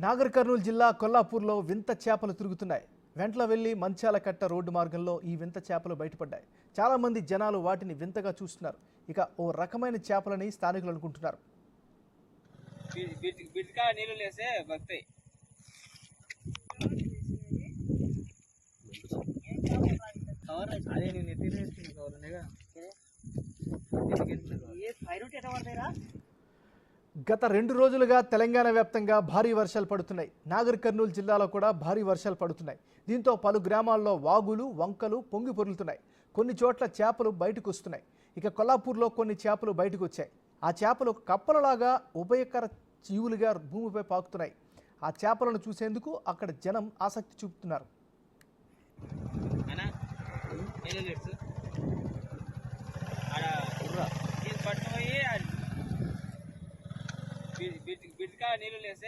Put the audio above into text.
నాగర్ కర్నూలు జిల్లా కొల్లాపూర్లో వింత చేపలు తిరుగుతున్నాయి. వెంట్ల వెళ్లి మంచాల కట్ట రోడ్డు మార్గంలో ఈ వింత చేపలు బయటపడ్డాయి. చాలా మంది జనాలు వాటిని వింతగా చూస్తున్నారు. ఇక ఓ రకమైన చేపలని స్థానికులు అనుకుంటున్నారు. గత 2 రోజులుగా తెలంగాణ వ్యాప్తంగా భారీ వర్షాలు పడుతున్నాయి. నాగర్ కర్నూలు జిల్లాలో కూడా భారీ వర్షాలు పడుతున్నాయి. దీంతో పలు గ్రామాల్లో వాగులు, వంకలు పొంగి పొర్లుతున్నాయి. కొన్ని చోట్ల చేపలు బయటకు వస్తున్నాయి. ఇక కొల్లాపూర్లో కొన్ని చేపలు బయటకు వచ్చాయి. ఆ చేపలు కప్పలలాగా ఉభయకర జీవులుగా భూమిపై పాకుతున్నాయి. ఆ చేపలను చూసేందుకు అక్కడ జనం ఆసక్తి చూపుతున్నారు. బిడ్డకా నీళ్ళు లేసే